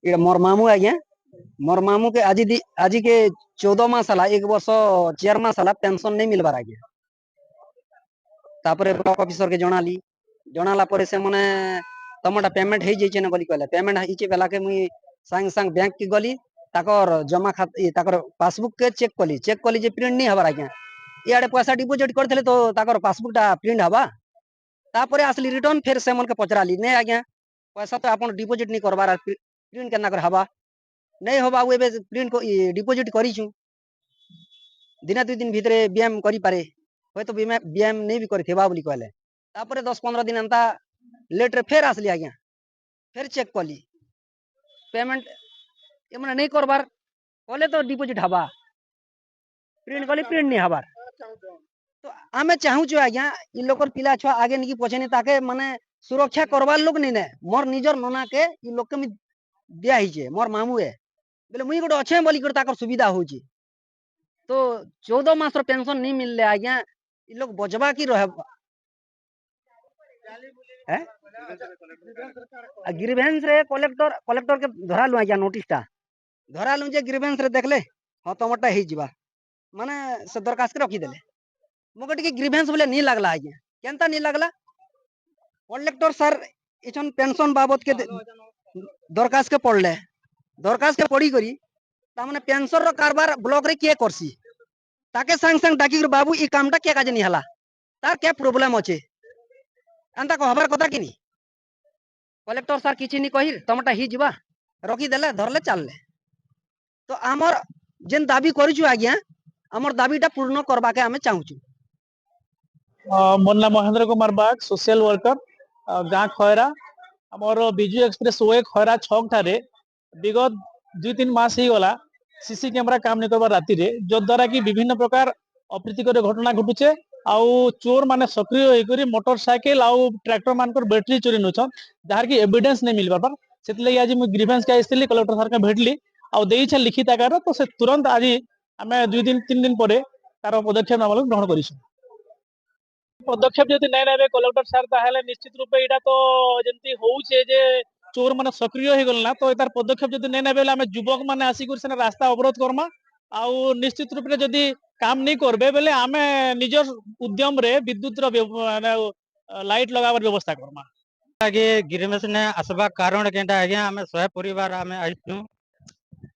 ये मोर मामू आज्ञा मोर मामू के आज के 14 मास हला 1 वर्ष 4 मास हला पेंशन नहीं मिलबार आज्ञा तापरे ब्लॉक ऑफिसर के जणाला परे से मने तमटा पेमेंट हे जेचे न बोली कहले पेमेंट हिचे बेला के मुई संग संग बैंक की गली ताकर जमा खाता ताकर पासबुक के चेक कली जे प्रिंट नहीं हबार आज्ञा इआडे पैसा डिपोजिट करथले तो ताकर पासबुक टा प्रिंट हबा तापरे असली रिटर्न फिर से मन के पचराली नहीं आज्ञा पैसा तो आपन डिपोजिट नहीं करबार प्रिंट केना कर हबा नहीं हो बाबू एबे प्रिंट को डिपोजिट करिछु दिना 2 दिन भितरे बीएम करि पारे होय तो बीएम नहीं भी करथेबा बोली कहले तापरे 10-15 दिन अंता लेट रे फिर आसली आज्ञा फिर चेक कली पेमेंट एमने नहीं करबार कहले तो डिपोजिट हबा प्रिंट कली प्रिंट नहीं हबार तो आमे चाहू छु आज्ञा इ लोकर पिला छुआ आगे निकी पछे ताके माने सुरक्षा करबार लोग नहीं ने मोर निजर नना के इ लोग के मी दिया हिचे मोर मामू है बोले मुई गोटे अच्छे बोली कर ताकर सुविधा होची तो 14 मास रो पेंशन नहीं मिलले आज्ञा इ लोग बजबा की रहे हैं ग्रीवेंस रे कलेक्टर के धरा लु आज्ञा नोटिस टा धरा लु जे ग्रीवेंस रे देखले ह तमटा हे जिबा माने से दरखास्त के रखी देले मोके टिके ग्रीवेंस बोले नहीं लागला आज्ञा केनता नहीं लागला कलेक्टर सर इचन पेंशन बाबत के दरखास्त के पढ़ले दरखास्त के पढ़ी करी तामने पेंशन रो कारबार ब्लॉक रे के करसी ताके संग संग डाकी कर बाबू ई कामटा के काजे नहीं हला तार के प्रॉब्लम अछि अंता को हबार कथा किनी कलेक्टर सर किछि नहीं कहि तमटा ही जिबा रखी देले धरले चलले तो आमर जेन दाबी करिछु आज्ञा आमर दाबीटा पूर्ण करबा के हमें चाहूछु मोर नाम महेंद्र कुमार बाग सोशल वर्कर गाँ खयरा आमर बिजु एक्सप्रेस वे खयरा छक ठारे विगत 2-3 मास ही गला सीसी कैमरा काम नहीं करबार राति रे जो द्वारा कि विभिन्न प्रकार अप्रीतिकर घटना घटुचे आउ चोर माने सक्रिय होकर मोटरसाइकिल आउ ट्रैक्टर मानकर बैटरी चोरी नउछन जहार की एविडेंस नहीं मिल पार से आज मुझे ग्रीवेंस के आइसली कलेक्टर सर के भेटली आउ देइछे लिखित आकार तो से तुरंत आज आम 2-3 दिन पर तार पदक्षेप नाम ग्रहण करिसु पदक्षेप जदि नहीं नेबे कलेक्टर सर ताहले निश्चित रूपे एटा तो जेंति होउछे जे चोर माने सक्रिय हो गल ना तो एतार पदक्षेप जदि नहीं नेबे आम युवक माने आसिक से रास्ता अवरोध करमा आउ निश्चित रूप से जदि काम नहीं करबे बेले आम निज उद्यम रे विद्युत लाइट लगावर व्यवस्था करमा आगे गिरिमेश ने आसबा कारण केंटा आज्ञा आम 100 परिवार आम आइछु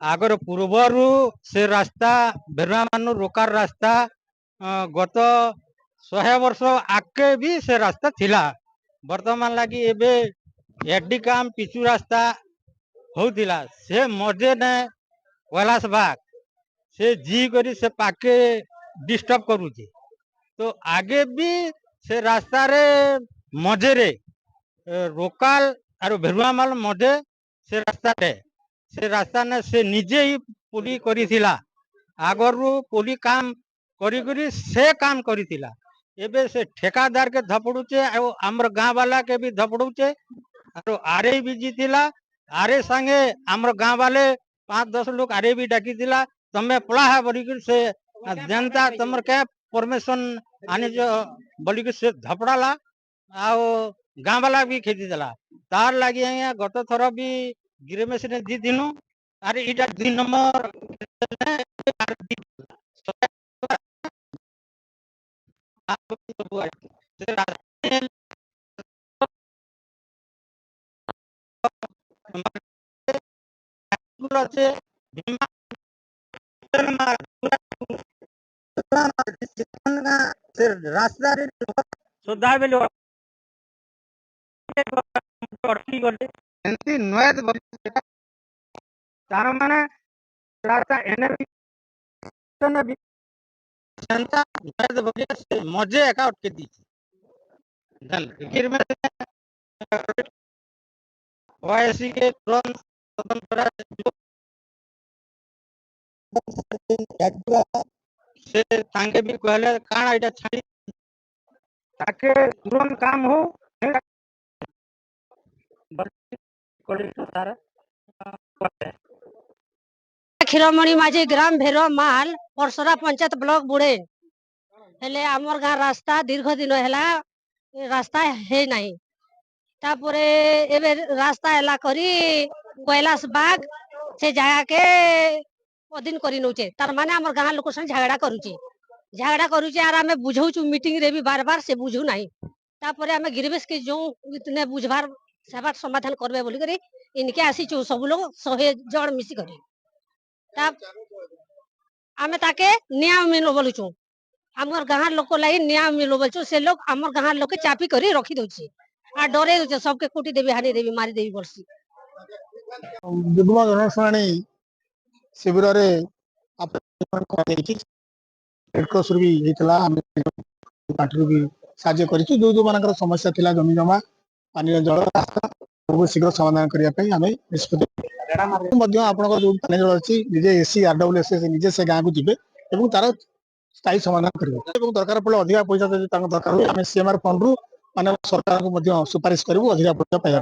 आगर पूर्वरु से रास्ता भेरुआ मानु रोकार रास्ता गत 100 वर्ष आगे भी से रास्ता थिला वर्तमान लगी एबे एडी काम पिचु रास्ता होतिला से मजे ने कैलाश बाग से जी करी से पाके डिस्टर्ब करूची तो आगे भी से रास्ता रे मजे रे रोकाल और भेरुआ माल मजे से रास्ता ने से निजे ही पुली करी थिला आगरु पुली काम करी करी से काम करी थिला एबे से ठेकादार के धपड़ुचे और आमर गाँ वाला के भी धपड़ुचे और आरे भी जीतिला आरे संगे आमर गाँ वाले 5-10 लोग आरे भी डाकी थिला तमे पड़ा है बोली से जनता तमर के परमिशन आने जो बोली से धपड़ाला आओ गाँ वाला भी खेती देला तार लगी गत थर भी गिरिमेश ने दी दिनु अरे इटा 2 नंबर रास्ता सुधा बेलो तार माने रास्ता एने जनता मजे एका अटके दी ओएससी के तुरंत से तांगे भी कहले काना इटा छाड़ी ताके तुरंत काम हो क्षीरमणि माझी ग्राम भेरो माल परसरा पंचायत ब्लॉक बुड़े हेले आमर गाँ रास्ता दीर्घ दिन हैला रास्ता है नहीं तापरे एबे रास्ता हैला करी कैलाश बाग से जगह के अधीन करी नौचे तार माने हमर गांव लोक संग झगड़ा करूचे आर हमें बुझौचु मीटिंग रे भी बार बार से बुझू नहीं तापरे हमें गिरवेश के जो इतने बुझबार सबार समाधान करबे बोली करी इनके आसीचु सब लोग 100 जण मिसी करी ताप हमें ताके न्याय मिलो बोलुचु हमर गांव लोक लाई न्याय मिलो बोलचु से लोग हमर गांव लोक के चापी करी रखी दउची आ डरे दउचे सबके कुटी देवी हानि देवी मारी देवी बोलसी युग्म जनशुणाणी शिविर भी पार्टी भी साहाଯ୍ୟ କରିଛୁ जो जो मानकर समस्या थिला जमी जमा पानी जल रास्ता सब शीघ्र समाधान करने पे आमे निष्पत्ति मध्य आपनकर जो पानी जल अछि निजे एसी आरडब्ल्यूएस निजे से गांव को जिबे एवं तार स्थायी समाधान करिवे एवं दरकार पड़े अधिक पैसा जदि तांको दरकार हो आमे सीएमआर फंड रु माने सरकार को मध्य सुपारिश करबो अधिक पैसा पाइबा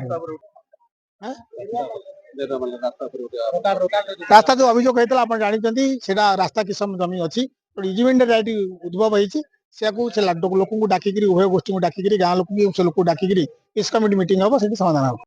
रास्ता जो अभियोग होता आप जानते सेटा रास्ता किसम जमी अच्छी इजिमेंट राइट उद्भव होती से लोक डाकिकी उभय गोष्ठी को डाकिकी गाँ लोक से लोक डाकिकी इस कमिटी मीटिंग हम से समाधान हम